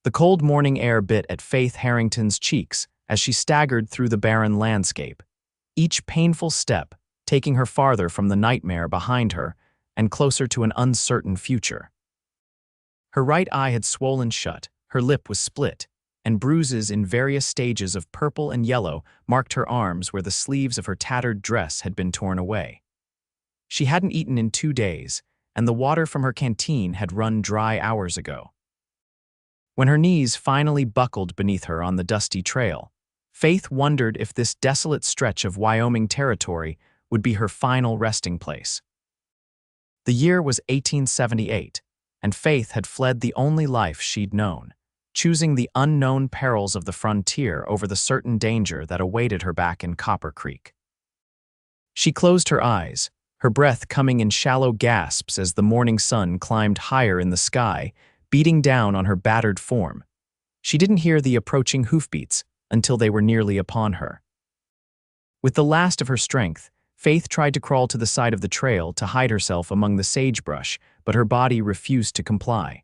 The cold morning air bit at Faith Harrington's cheeks as she staggered through the barren landscape, each painful step taking her farther from the nightmare behind her and closer to an uncertain future. Her right eye had swollen shut, her lip was split, and bruises in various stages of purple and yellow marked her arms where the sleeves of her tattered dress had been torn away. She hadn't eaten in 2 days, and the water from her canteen had run dry hours ago. When her knees finally buckled beneath her on the dusty trail, Faith wondered if this desolate stretch of Wyoming territory would be her final resting place. The year was 1878, and Faith had fled the only life she'd known, choosing the unknown perils of the frontier over the certain danger that awaited her back in Copper Creek. She closed her eyes, her breath coming in shallow gasps as the morning sun climbed higher in the sky, beating down on her battered form. She didn't hear the approaching hoofbeats until they were nearly upon her. With the last of her strength, Faith tried to crawl to the side of the trail to hide herself among the sagebrush, but her body refused to comply.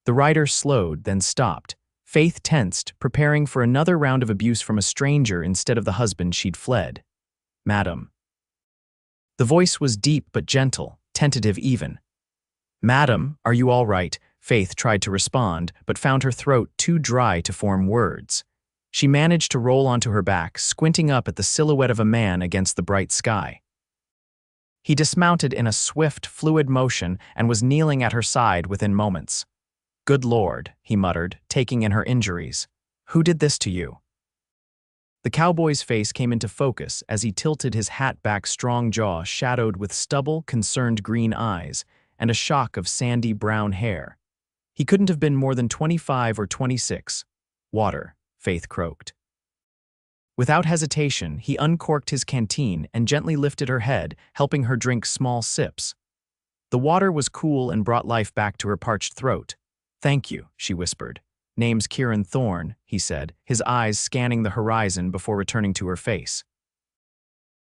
The rider slowed, then stopped. Faith tensed, preparing for another round of abuse from a stranger instead of the husband she'd fled. "Madam." The voice was deep but gentle, tentative even. "Madam, are you all right?" Faith tried to respond, but found her throat too dry to form words. She managed to roll onto her back, squinting up at the silhouette of a man against the bright sky. He dismounted in a swift, fluid motion and was kneeling at her side within moments. "Good Lord," he muttered, taking in her injuries. "Who did this to you?" The cowboy's face came into focus as he tilted his hat-back strong jaw shadowed with stubble, concerned green eyes, and a shock of sandy brown hair. He couldn't have been more than 25 or 26. "Water," Faith croaked. Without hesitation, he uncorked his canteen and gently lifted her head, helping her drink small sips. The water was cool and brought life back to her parched throat. "Thank you," she whispered. "Name's Kieran Thorne," he said, his eyes scanning the horizon before returning to her face.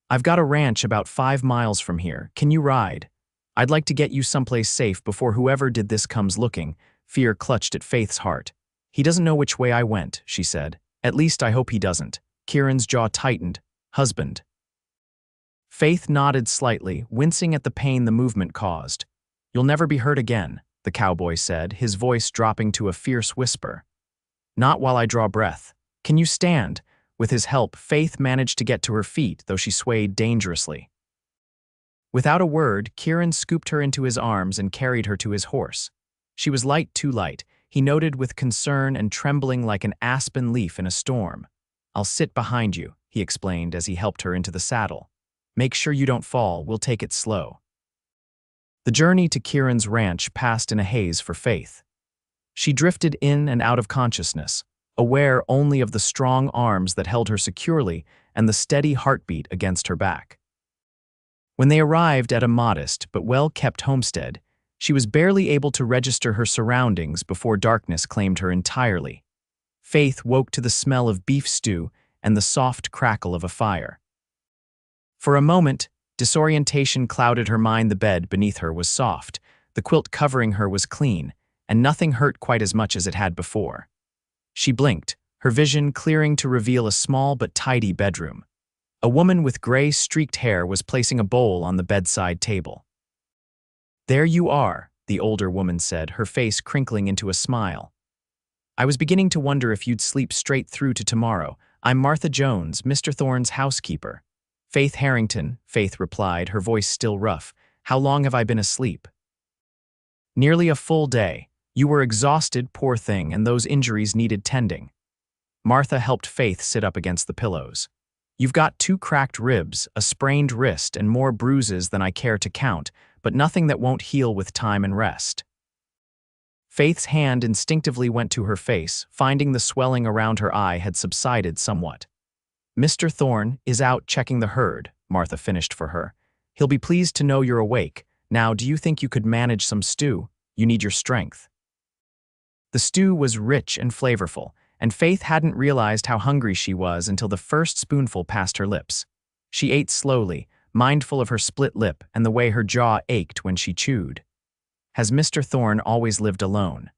"I've got a ranch about 5 miles from here. Can you ride? I'd like to get you someplace safe before whoever did this comes looking." Fear clutched at Faith's heart. "He doesn't know which way I went," she said. "At least I hope he doesn't." Kieran's jaw tightened. "Husband." Faith nodded slightly, wincing at the pain the movement caused. "You'll never be hurt again," the cowboy said, his voice dropping to a fierce whisper. "Not while I draw breath. Can you stand?" With his help, Faith managed to get to her feet, though she swayed dangerously. Without a word, Kieran scooped her into his arms and carried her to his horse. She was light, too light, he noted with concern, and trembling like an aspen leaf in a storm. "I'll sit behind you," he explained as he helped her into the saddle. "Make sure you don't fall, we'll take it slow." The journey to Kieran's ranch passed in a haze for Faith. She drifted in and out of consciousness, aware only of the strong arms that held her securely and the steady heartbeat against her back. When they arrived at a modest but well-kept homestead, she was barely able to register her surroundings before darkness claimed her entirely. Faith woke to the smell of beef stew and the soft crackle of a fire. For a moment, disorientation clouded her mind. The bed beneath her was soft, the quilt covering her was clean, and nothing hurt quite as much as it had before. She blinked, her vision clearing to reveal a small but tidy bedroom. A woman with gray streaked hair was placing a bowl on the bedside table. "There you are," the older woman said, her face crinkling into a smile. "I was beginning to wonder if you'd sleep straight through to tomorrow. I'm Martha Jones, Mr. Thorne's housekeeper." "Faith Harrington," Faith replied, her voice still rough. "How long have I been asleep?" "Nearly a full day. You were exhausted, poor thing, and those injuries needed tending." Martha helped Faith sit up against the pillows. "You've got 2 cracked ribs, a sprained wrist, and more bruises than I care to count, but nothing that won't heal with time and rest." Faith's hand instinctively went to her face, finding the swelling around her eye had subsided somewhat. "Mr. Thorne is out checking the herd," Martha finished for her. "He'll be pleased to know you're awake. Now, do you think you could manage some stew? You need your strength." The stew was rich and flavorful, and Faith hadn't realized how hungry she was until the first spoonful passed her lips. She ate slowly, mindful of her split lip and the way her jaw ached when she chewed. "Has Mr. Thorne always lived alone?"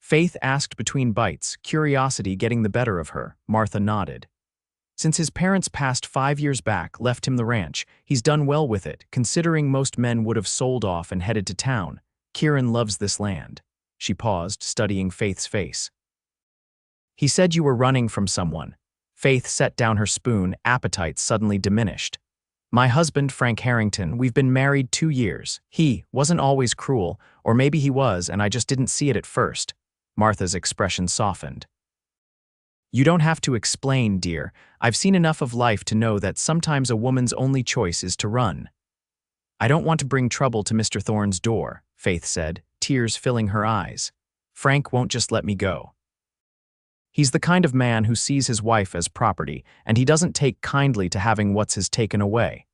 Faith asked between bites, curiosity getting the better of her. Martha nodded. Since his parents passed 5 years back, left him the ranch, he's done well with it, considering most men would have sold off and headed to town. Kieran loves this land. She paused, studying Faith's face. He said you were running from someone. Faith set down her spoon, appetite suddenly diminished. My husband, Frank Harrington, we've been married 2 years. He wasn't always cruel, or maybe he was and I just didn't see it at first. Martha's expression softened. You don't have to explain, dear. I've seen enough of life to know that sometimes a woman's only choice is to run. I don't want to bring trouble to Mr. Thorne's door, Faith said, tears filling her eyes. Frank won't just let me go. He's the kind of man who sees his wife as property, and he doesn't take kindly to having what's his taken away.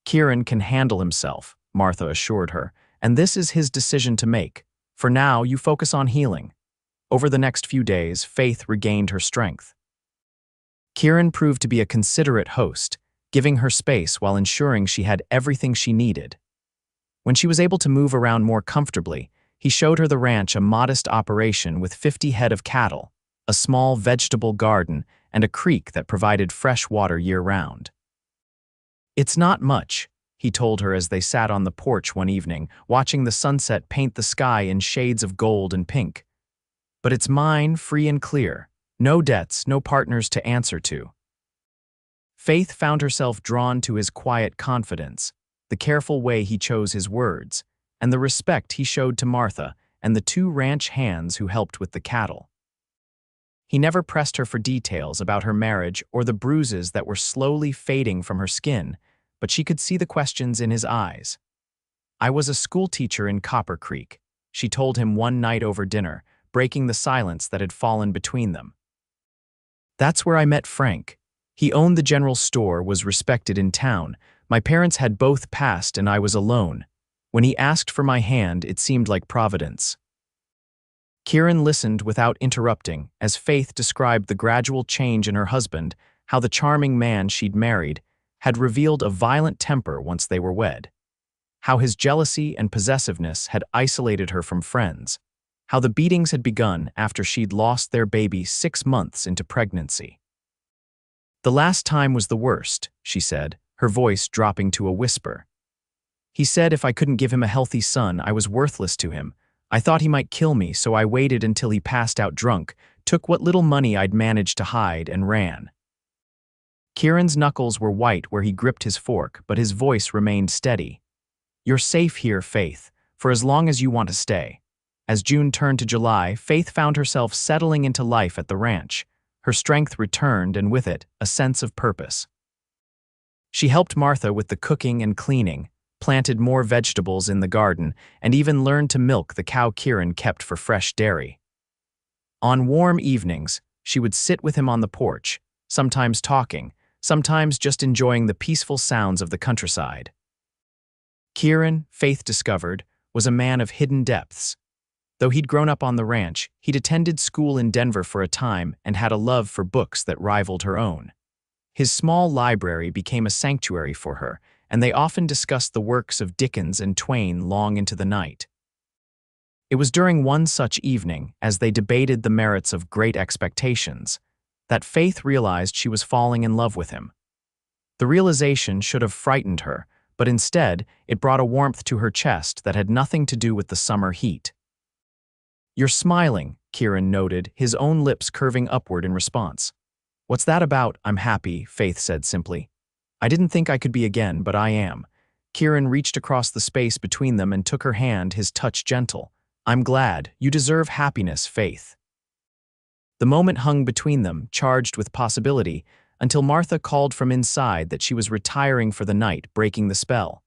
Kieran can handle himself, Martha assured her, and this is his decision to make. For now, you focus on healing. Over the next few days, Faith regained her strength. Kieran proved to be a considerate host, giving her space while ensuring she had everything she needed. When she was able to move around more comfortably, he showed her the ranch, a modest operation with 50 head of cattle, a small vegetable garden, and a creek that provided fresh water year-round. It's not much, he told her as they sat on the porch one evening, watching the sunset paint the sky in shades of gold and pink. But it's mine, free and clear. No debts, no partners to answer to. Faith found herself drawn to his quiet confidence, the careful way he chose his words, and the respect he showed to Martha and the 2 ranch hands who helped with the cattle. He never pressed her for details about her marriage or the bruises that were slowly fading from her skin, but she could see the questions in his eyes. I was a schoolteacher in Copper Creek, she told him one night over dinner, breaking the silence that had fallen between them. That's where I met Frank. He owned the general store, was respected in town. My parents had both passed and I was alone. When he asked for my hand, it seemed like providence. Kieran listened without interrupting as Faith described the gradual change in her husband, how the charming man she'd married had revealed a violent temper once they were wed, how his jealousy and possessiveness had isolated her from friends, how the beatings had begun after she'd lost their baby 6 months into pregnancy. The last time was the worst, she said, her voice dropping to a whisper. He said if I couldn't give him a healthy son, I was worthless to him. I thought he might kill me, so I waited until he passed out drunk, took what little money I'd managed to hide, and ran. Kieran's knuckles were white where he gripped his fork, but his voice remained steady. You're safe here, Faith, for as long as you want to stay. As June turned to July, Faith found herself settling into life at the ranch. Her strength returned, and with it, a sense of purpose. She helped Martha with the cooking and cleaning, planted more vegetables in the garden, and even learned to milk the cow Kieran kept for fresh dairy. On warm evenings, she would sit with him on the porch, sometimes talking, sometimes just enjoying the peaceful sounds of the countryside. Kieran, Faith discovered, was a man of hidden depths. Though he'd grown up on the ranch, he'd attended school in Denver for a time and had a love for books that rivaled her own. His small library became a sanctuary for her, and they often discussed the works of Dickens and Twain long into the night. It was during one such evening, as they debated the merits of Great Expectations, that Faith realized she was falling in love with him. The realization should have frightened her, but instead, it brought a warmth to her chest that had nothing to do with the summer heat. You're smiling, Kieran noted, his own lips curving upward in response. What's that about? I'm happy, Faith said simply. I didn't think I could be again, but I am. Kieran reached across the space between them and took her hand, his touch gentle. I'm glad. You deserve happiness, Faith. The moment hung between them, charged with possibility, until Martha called from inside that she was retiring for the night, breaking the spell.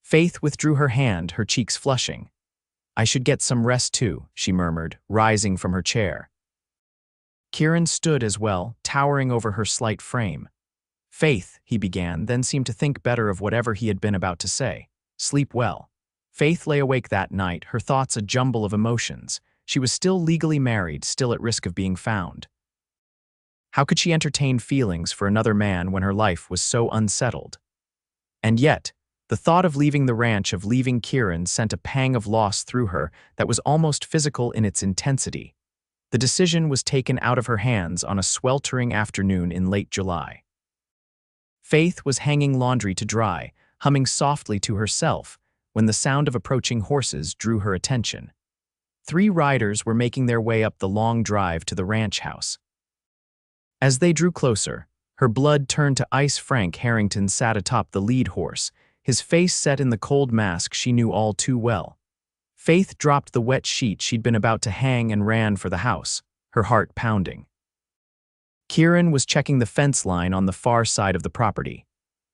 Faith withdrew her hand, her cheeks flushing. I should get some rest too, she murmured, rising from her chair. Kieran stood as well, towering over her slight frame. Faith, he began, then seemed to think better of whatever he had been about to say. Sleep well. Faith lay awake that night, her thoughts a jumble of emotions. She was still legally married, still at risk of being found. How could she entertain feelings for another man when her life was so unsettled? And yet, the thought of leaving the ranch, of leaving Kieran, sent a pang of loss through her that was almost physical in its intensity. The decision was taken out of her hands on a sweltering afternoon in late July. Faith was hanging laundry to dry, humming softly to herself, when the sound of approaching horses drew her attention. 3 riders were making their way up the long drive to the ranch house. As they drew closer, her blood turned to ice. Frank Harrington sat atop the lead horse, his face set in the cold mask she knew all too well. Faith dropped the wet sheet she'd been about to hang and ran for the house, her heart pounding. Kieran was checking the fence line on the far side of the property.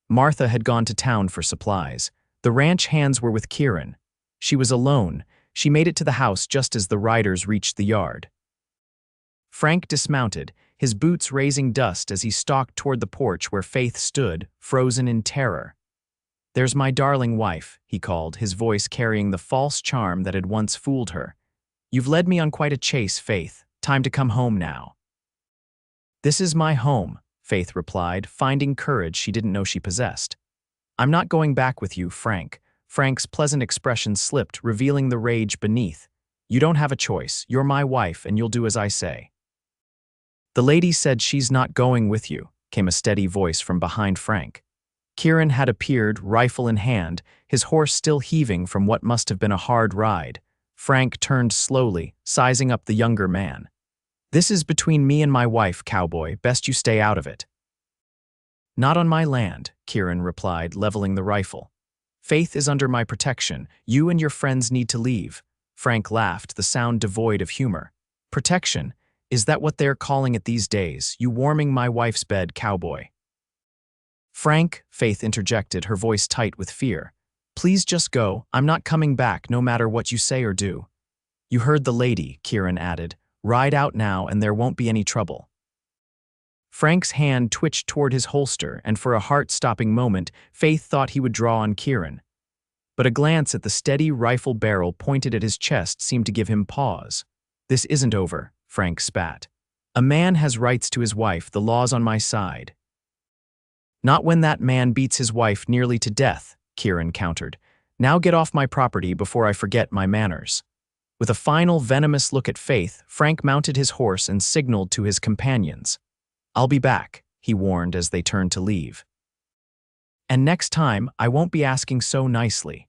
Martha had gone to town for supplies. The ranch hands were with Kieran. She was alone. She made it to the house just as the riders reached the yard. Frank dismounted, his boots raising dust as he stalked toward the porch where Faith stood, frozen in terror. "There's my darling wife," he called, his voice carrying the false charm that had once fooled her. "You've led me on quite a chase, Faith. Time to come home now." "This is my home," Faith replied, finding courage she didn't know she possessed. "I'm not going back with you, Frank." Frank's pleasant expression slipped, revealing the rage beneath. "You don't have a choice. You're my wife, and you'll do as I say." "The lady said she's not going with you," came a steady voice from behind Frank. Kieran had appeared, rifle in hand, his horse still heaving from what must have been a hard ride. Frank turned slowly, sizing up the younger man. "This is between me and my wife, cowboy. Best you stay out of it." "Not on my land," Kieran replied, leveling the rifle. "Faith is under my protection. You and your friends need to leave." Frank laughed, the sound devoid of humor. "Protection? Is that what they're calling it these days? You warming my wife's bed, cowboy." "Frank," Faith interjected, her voice tight with fear. "Please just go. I'm not coming back, no matter what you say or do." "You heard the lady," Kieran added. "Ride out now and there won't be any trouble." Frank's hand twitched toward his holster, and for a heart-stopping moment, Faith thought he would draw on Kieran. But a glance at the steady rifle barrel pointed at his chest seemed to give him pause. "This isn't over," Frank spat. "A man has rights to his wife. The law's on my side." "Not when that man beats his wife nearly to death," Kieran countered. "Now get off my property before I forget my manners." With a final venomous look at Faith, Frank mounted his horse and signaled to his companions. "I'll be back," he warned as they turned to leave. "And next time, I won't be asking so nicely."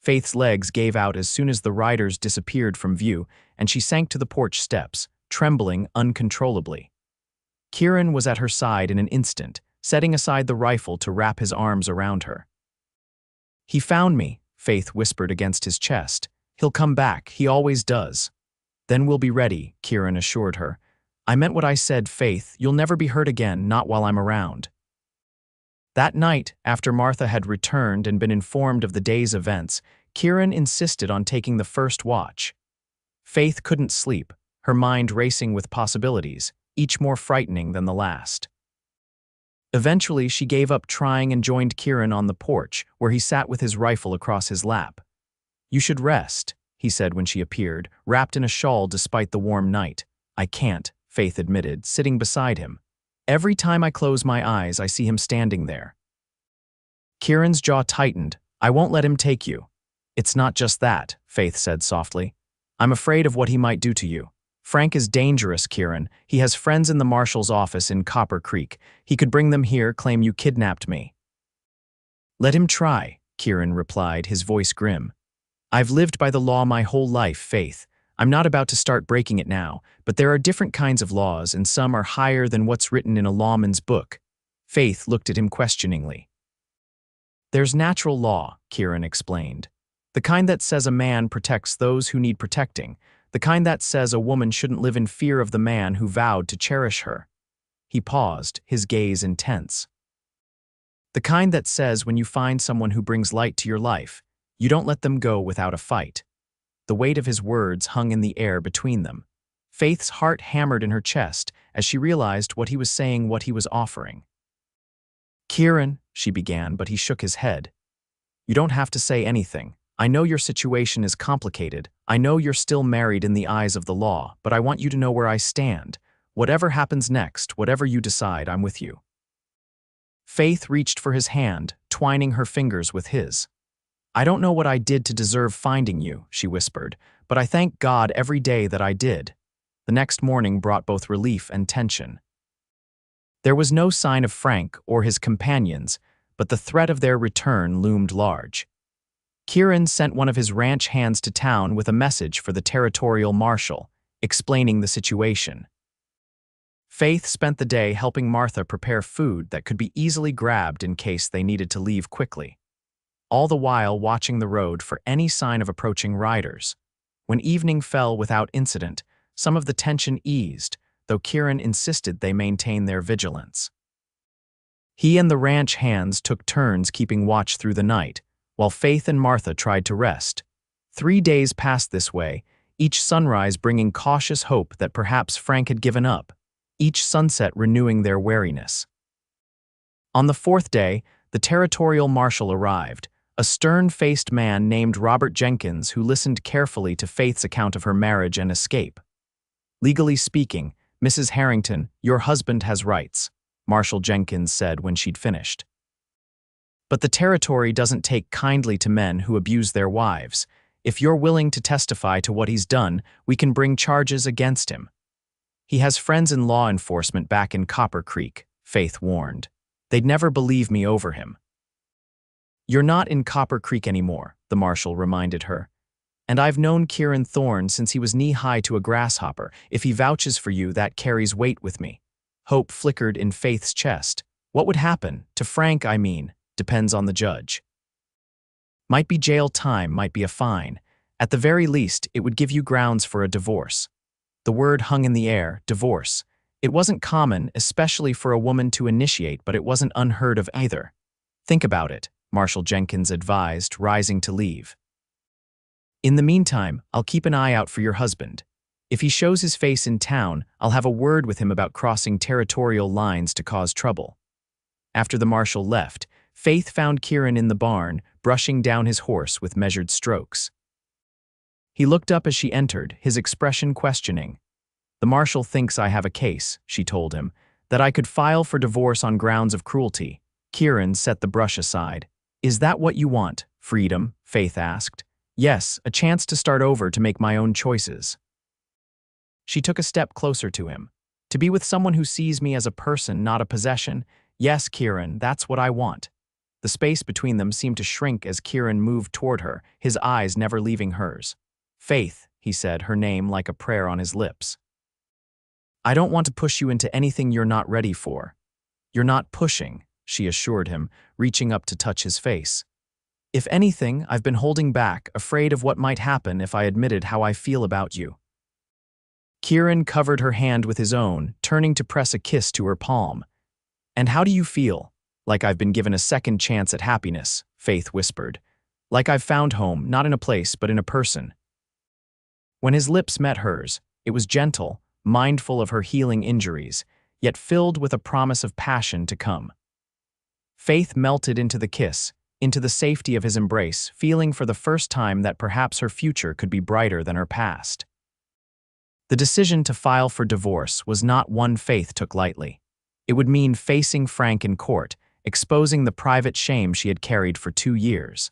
Faith's legs gave out as soon as the riders disappeared from view, and she sank to the porch steps, trembling uncontrollably. Kieran was at her side in an instant, setting aside the rifle to wrap his arms around her. "He found me," Faith whispered against his chest. "He'll come back, he always does." "Then we'll be ready," Kieran assured her. "I meant what I said, Faith. You'll never be hurt again, not while I'm around." That night, after Martha had returned and been informed of the day's events, Kieran insisted on taking the first watch. Faith couldn't sleep, her mind racing with possibilities, each more frightening than the last. Eventually, she gave up trying and joined Kieran on the porch, where he sat with his rifle across his lap. "You should rest," he said when she appeared, wrapped in a shawl despite the warm night. "I can't," Faith admitted, sitting beside him. "Every time I close my eyes, I see him standing there." Kieran's jaw tightened. "I won't let him take you." "It's not just that," Faith said softly. "I'm afraid of what he might do to you. Frank is dangerous, Kieran. He has friends in the marshal's office in Copper Creek. He could bring them here, claim you kidnapped me." "Let him try," Kieran replied, his voice grim. "I've lived by the law my whole life, Faith. I'm not about to start breaking it now, but there are different kinds of laws, and some are higher than what's written in a lawman's book." Faith looked at him questioningly. "There's natural law," Kieran explained. "The kind that says a man protects those who need protecting. The kind that says a woman shouldn't live in fear of the man who vowed to cherish her." He paused, his gaze intense. "The kind that says when you find someone who brings light to your life, you don't let them go without a fight." The weight of his words hung in the air between them. Faith's heart hammered in her chest as she realized what he was saying, what he was offering. "Kieran," she began, but he shook his head. "You don't have to say anything. I know your situation is complicated. I know you're still married in the eyes of the law, but I want you to know where I stand. Whatever happens next, whatever you decide, I'm with you." Faith reached for his hand, twining her fingers with his. "I don't know what I did to deserve finding you," she whispered, "but I thank God every day that I did." The next morning brought both relief and tension. There was no sign of Frank or his companions, but the threat of their return loomed large. Kieran sent one of his ranch hands to town with a message for the territorial marshal, explaining the situation. Faith spent the day helping Martha prepare food that could be easily grabbed in case they needed to leave quickly, all the while watching the road for any sign of approaching riders. When evening fell without incident, some of the tension eased, though Kieran insisted they maintain their vigilance. He and the ranch hands took turns keeping watch through the night, while Faith and Martha tried to rest. 3 days passed this way, each sunrise bringing cautious hope that perhaps Frank had given up, each sunset renewing their wariness. On the 4th day, the territorial marshal arrived, a stern-faced man named Robert Jenkins who listened carefully to Faith's account of her marriage and escape. "Legally speaking, Mrs. Harrington, your husband has rights," Marshal Jenkins said when she'd finished. "But the territory doesn't take kindly to men who abuse their wives. If you're willing to testify to what he's done, we can bring charges against him." "He has friends in law enforcement back in Copper Creek," Faith warned. "They'd never believe me over him." "You're not in Copper Creek anymore," the marshal reminded her. "And I've known Kieran Thorne since he was knee-high to a grasshopper. If he vouches for you, that carries weight with me." Hope flickered in Faith's chest. "What would happen? To Frank, I mean. Depends on the judge. Might be jail time, might be a fine. At the very least, it would give you grounds for a divorce." The word hung in the air, divorce. It wasn't common, especially for a woman to initiate, but it wasn't unheard of either. "Think about it," Marshal Jenkins advised, rising to leave. "In the meantime, I'll keep an eye out for your husband. If he shows his face in town, I'll have a word with him about crossing territorial lines to cause trouble." After the marshal left, Faith found Kieran in the barn, brushing down his horse with measured strokes. He looked up as she entered, his expression questioning. "The marshal thinks I have a case," she told him, "that I could file for divorce on grounds of cruelty." Kieran set the brush aside. "Is that what you want? Freedom?" Faith asked. "Yes, a chance to start over, to make my own choices." She took a step closer to him. "To be with someone who sees me as a person, not a possession? Yes, Kieran, that's what I want." The space between them seemed to shrink as Kieran moved toward her, his eyes never leaving hers. "Faith," he said, her name like a prayer on his lips. "I don't want to push you into anything you're not ready for." "You're not pushing," she assured him, reaching up to touch his face. "If anything, I've been holding back, afraid of what might happen if I admitted how I feel about you." Kieran covered her hand with his own, turning to press a kiss to her palm. "And how do you feel?" "Like I've been given a second chance at happiness," Faith whispered. "Like I've found home, not in a place, but in a person." When his lips met hers, it was gentle, mindful of her healing injuries, yet filled with a promise of passion to come. Faith melted into the kiss, into the safety of his embrace, feeling for the first time that perhaps her future could be brighter than her past. The decision to file for divorce was not one Faith took lightly. It would mean facing Frank in court, exposing the private shame she had carried for 2 years.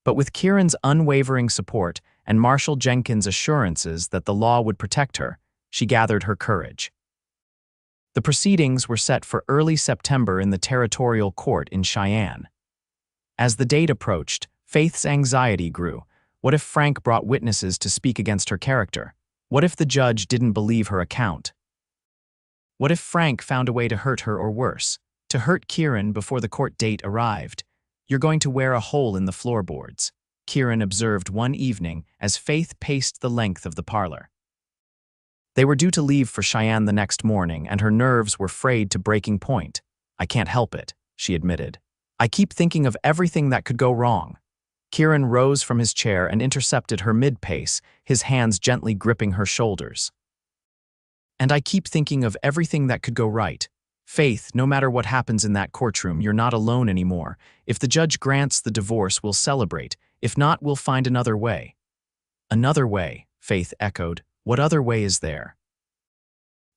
But with Kieran's unwavering support and Marshal Jenkins' assurances that the law would protect her, she gathered her courage. The proceedings were set for early September in the territorial court in Cheyenne. As the date approached, Faith's anxiety grew. What if Frank brought witnesses to speak against her character? What if the judge didn't believe her account? What if Frank found a way to hurt her, or worse, to hurt Kieran before the court date arrived? "You're going to wear a hole in the floorboards," Kieran observed one evening as Faith paced the length of the parlor. They were due to leave for Cheyenne the next morning, and her nerves were frayed to breaking point. "I can't help it," she admitted. "I keep thinking of everything that could go wrong." Kieran rose from his chair and intercepted her mid-pace, his hands gently gripping her shoulders. "And I keep thinking of everything that could go right. Faith, no matter what happens in that courtroom, you're not alone anymore. If the judge grants the divorce, we'll celebrate. If not, we'll find another way." "Another way," Faith echoed. "What other way is there?"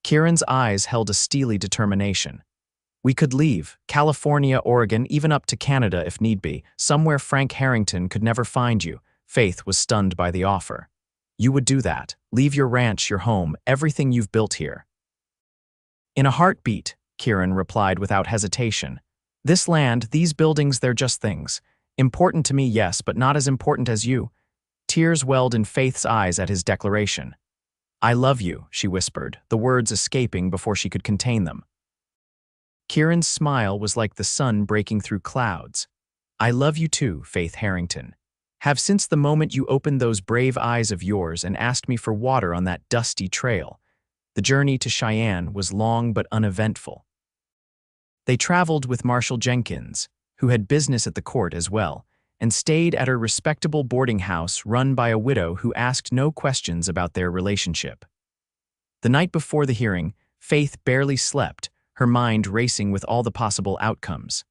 Kieran's eyes held a steely determination. "We could leave, California, Oregon, even up to Canada if need be, somewhere Frank Harrington could never find you." Faith was stunned by the offer. You would do that. Leave your ranch, your home, everything you've built here. In a heartbeat, Kieran replied without hesitation. This land, these buildings, they're just things. Important to me, yes, but not as important as you. Tears welled in Faith's eyes at his declaration. I love you, she whispered, the words escaping before she could contain them. Kieran's smile was like the sun breaking through clouds. I love you too, Faith Harrington. Have since the moment you opened those brave eyes of yours and asked me for water on that dusty trail. The journey to Cheyenne was long but uneventful. They traveled with Marshall Jenkins, who had business at the court as well, and stayed at a respectable boarding house run by a widow who asked no questions about their relationship. The night before the hearing, Faith barely slept, her mind racing with all the possible outcomes.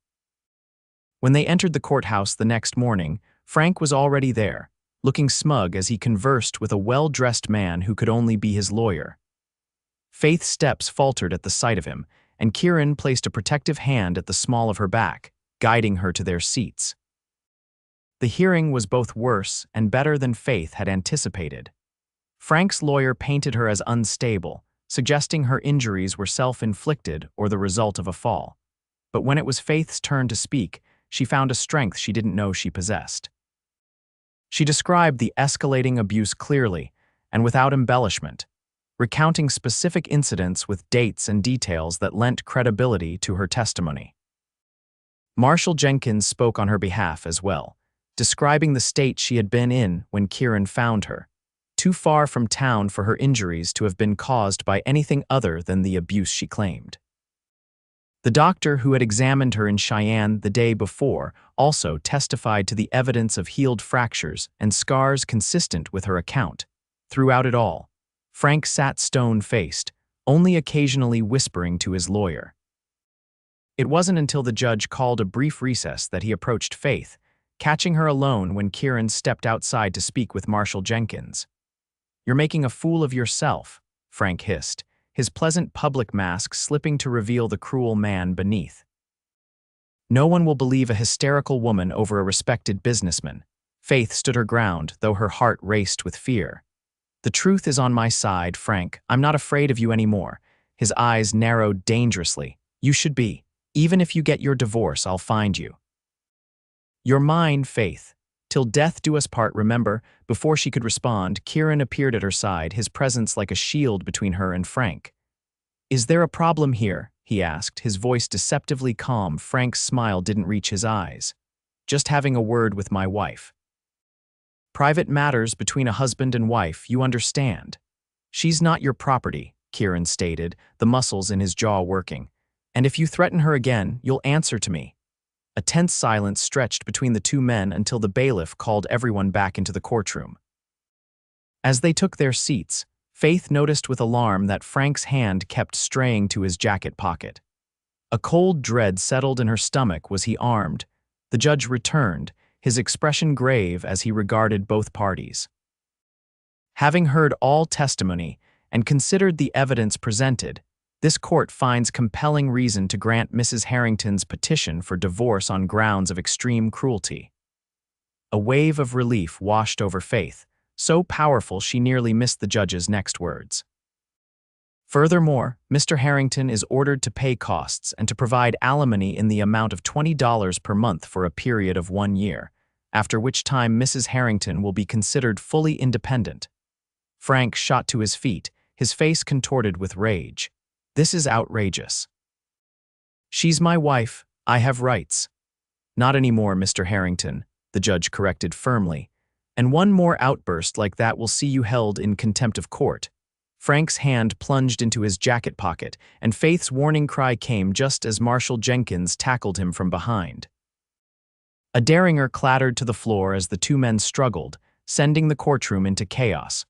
When they entered the courthouse the next morning, Frank was already there, looking smug as he conversed with a well-dressed man who could only be his lawyer. Faith's steps faltered at the sight of him, and Kieran placed a protective hand at the small of her back, guiding her to their seats. The hearing was both worse and better than Faith had anticipated. Frank's lawyer painted her as unstable, suggesting her injuries were self-inflicted or the result of a fall. But when it was Faith's turn to speak, she found a strength she didn't know she possessed. She described the escalating abuse clearly and without embellishment, recounting specific incidents with dates and details that lent credibility to her testimony. Marshall Jenkins spoke on her behalf as well, describing the state she had been in when Kieran found her, too far from town for her injuries to have been caused by anything other than the abuse she claimed. The doctor who had examined her in Cheyenne the day before also testified to the evidence of healed fractures and scars consistent with her account. Throughout it all, Frank sat stone-faced, only occasionally whispering to his lawyer. It wasn't until the judge called a brief recess that he approached Faith, catching her alone when Kieran stepped outside to speak with Marshall Jenkins. You're making a fool of yourself, Frank hissed, his pleasant public mask slipping to reveal the cruel man beneath. No one will believe a hysterical woman over a respected businessman. Faith stood her ground, though her heart raced with fear. The truth is on my side, Frank. I'm not afraid of you anymore. His eyes narrowed dangerously. You should be. Even if you get your divorce, I'll find you. You're mine, Faith. Till death do us part, remember? Before she could respond, Kieran appeared at her side, his presence like a shield between her and Frank. Is there a problem here? He asked, his voice deceptively calm. Frank's smile didn't reach his eyes. Just having a word with my wife. Private matters between a husband and wife, you understand. She's not your property, Kieran stated, the muscles in his jaw working. And if you threaten her again, you'll answer to me. A tense silence stretched between the two men until the bailiff called everyone back into the courtroom. As they took their seats, Faith noticed with alarm that Frank's hand kept straying to his jacket pocket. A cold dread settled in her stomach. Was he armed? The judge returned, his expression grave as he regarded both parties. Having heard all testimony and considered the evidence presented, this court finds compelling reason to grant Mrs. Harrington's petition for divorce on grounds of extreme cruelty. A wave of relief washed over Faith, so powerful she nearly missed the judge's next words. Furthermore, Mr. Harrington is ordered to pay costs and to provide alimony in the amount of $20 per month for a period of 1 year, after which time Mrs. Harrington will be considered fully independent. Frank shot to his feet, his face contorted with rage. This is outrageous. She's my wife. I have rights. Not anymore, Mr. Harrington, the judge corrected firmly. And one more outburst like that will see you held in contempt of court. Frank's hand plunged into his jacket pocket, and Faith's warning cry came just as Marshall Jenkins tackled him from behind. A derringer clattered to the floor as the two men struggled, sending the courtroom into chaos.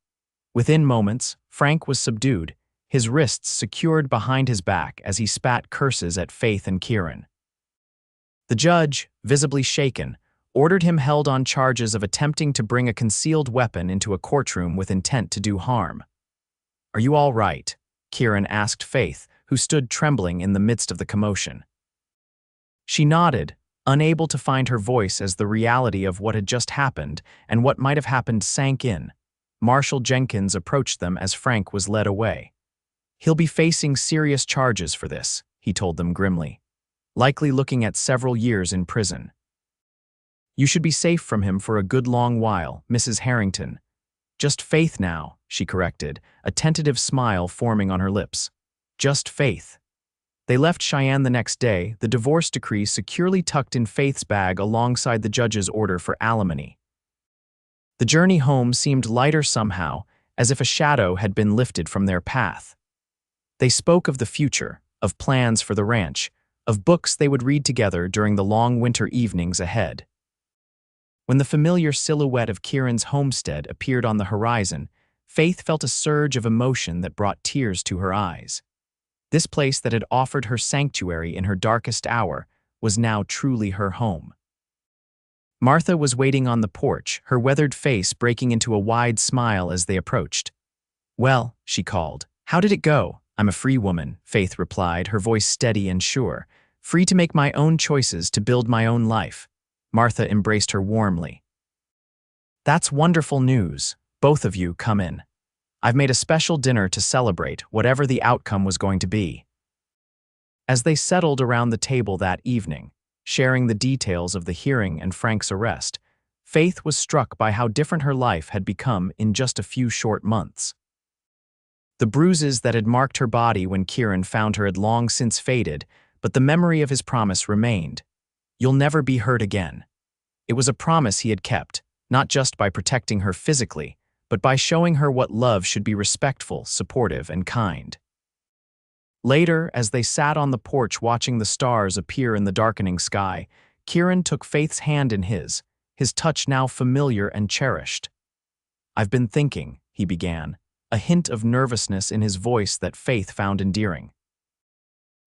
Within moments, Frank was subdued, his wrists secured behind his back as he spat curses at Faith and Kieran. The judge, visibly shaken, ordered him held on charges of attempting to bring a concealed weapon into a courtroom with intent to do harm. Are you all right? Kieran asked Faith, who stood trembling in the midst of the commotion. She nodded, unable to find her voice as the reality of what had just happened and what might have happened sank in. Marshal Jenkins approached them as Frank was led away. "He'll be facing serious charges for this," he told them grimly, "likely looking at several years in prison." "You should be safe from him for a good long while, Mrs. Harrington. Just Faith now," she corrected, a tentative smile forming on her lips. "Just Faith." They left Cheyenne the next day, the divorce decree securely tucked in Faith's bag alongside the judge's order for alimony. The journey home seemed lighter somehow, as if a shadow had been lifted from their path. They spoke of the future, of plans for the ranch, of books they would read together during the long winter evenings ahead. When the familiar silhouette of Kieran's homestead appeared on the horizon, Faith felt a surge of emotion that brought tears to her eyes. This place that had offered her sanctuary in her darkest hour was now truly her home. Martha was waiting on the porch, her weathered face breaking into a wide smile as they approached. "Well," she called, "how did it go?" "I'm a free woman," Faith replied, her voice steady and sure. "Free to make my own choices, to build my own life." Martha embraced her warmly. "That's wonderful news. Both of you, come in. I've made a special dinner to celebrate whatever the outcome was going to be." As they settled around the table that evening, sharing the details of the hearing and Frank's arrest, Faith was struck by how different her life had become in just a few short months. The bruises that had marked her body when Kieran found her had long since faded, but the memory of his promise remained. "You'll never be hurt again." It was a promise he had kept, not just by protecting her physically, but by showing her what love should be: respectful, supportive, and kind. Later, as they sat on the porch watching the stars appear in the darkening sky, Kieran took Faith's hand in his touch now familiar and cherished. "I've been thinking," he began, a hint of nervousness in his voice that Faith found endearing.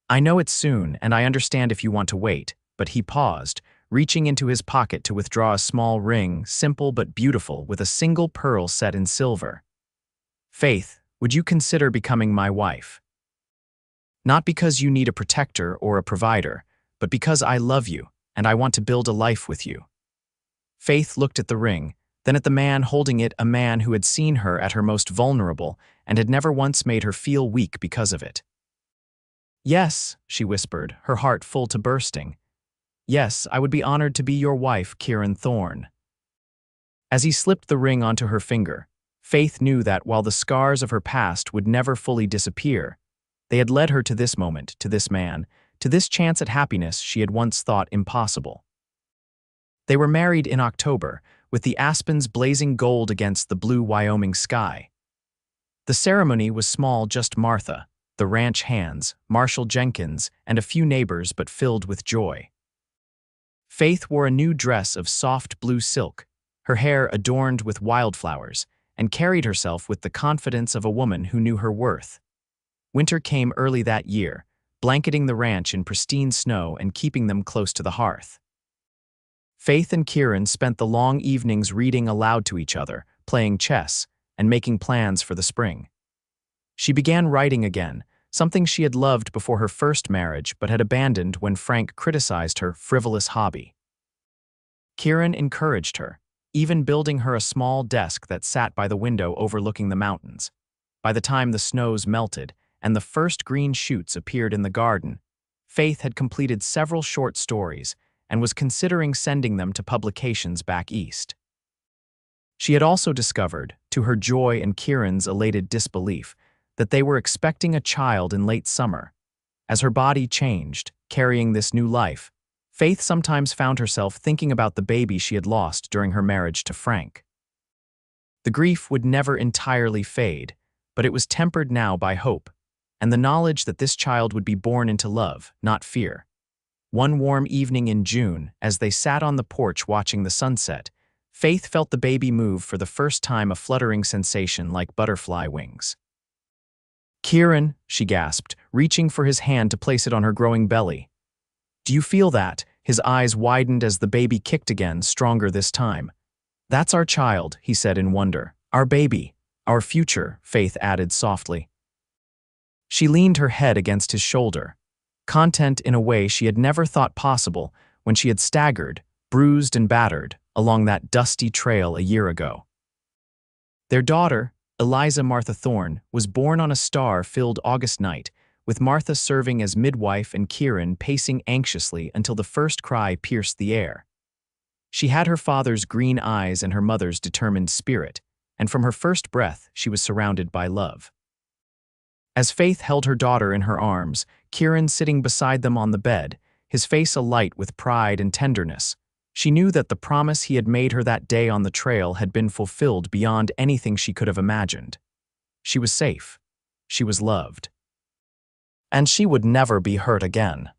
"I know it's soon, and I understand if you want to wait," but he paused, reaching into his pocket to withdraw a small ring, simple but beautiful, with a single pearl set in silver. "Faith, would you consider becoming my wife? Not because you need a protector or a provider, but because I love you, and I want to build a life with you." Faith looked at the ring, then at the man holding it, a man who had seen her at her most vulnerable and had never once made her feel weak because of it. "Yes," she whispered, her heart full to bursting. "Yes, I would be honored to be your wife, Kieran Thorne." As he slipped the ring onto her finger, Faith knew that while the scars of her past would never fully disappear, they had led her to this moment, to this man, to this chance at happiness she had once thought impossible. They were married in October, with the aspens blazing gold against the blue Wyoming sky. The ceremony was small, just Martha, the ranch hands, Marshal Jenkins, and a few neighbors, but filled with joy. Faith wore a new dress of soft blue silk, her hair adorned with wildflowers, and carried herself with the confidence of a woman who knew her worth. Winter came early that year, blanketing the ranch in pristine snow and keeping them close to the hearth. Faith and Kieran spent the long evenings reading aloud to each other, playing chess, and making plans for the spring. She began writing again, something she had loved before her first marriage but had abandoned when Frank criticized her frivolous hobby. Kieran encouraged her, even building her a small desk that sat by the window overlooking the mountains. By the time the snows melted and the first green shoots appeared in the garden, Faith had completed several short stories and was considering sending them to publications back east. She had also discovered, to her joy and Kieran's elated disbelief, that they were expecting a child in late summer. As her body changed, carrying this new life, Faith sometimes found herself thinking about the baby she had lost during her marriage to Frank. The grief would never entirely fade, but it was tempered now by hope, and the knowledge that this child would be born into love, not fear. One warm evening in June, as they sat on the porch watching the sunset, Faith felt the baby move for the first time, a fluttering sensation like butterfly wings. "Kieran," she gasped, reaching for his hand to place it on her growing belly. "Do you feel that?" His eyes widened as the baby kicked again, stronger this time. "That's our child," he said in wonder. "Our baby. Our future," Faith added softly. She leaned her head against his shoulder, content in a way she had never thought possible when she had staggered, bruised and battered, along that dusty trail a year ago. Their daughter, Eliza Martha Thorne, was born on a star-filled August night, with Martha serving as midwife and Kieran pacing anxiously until the first cry pierced the air. She had her father's green eyes and her mother's determined spirit, and from her first breath she was surrounded by love. As Faith held her daughter in her arms, Kieran sitting beside them on the bed, his face alight with pride and tenderness, she knew that the promise he had made her that day on the trail had been fulfilled beyond anything she could have imagined. She was safe. She was loved. And she would never be hurt again.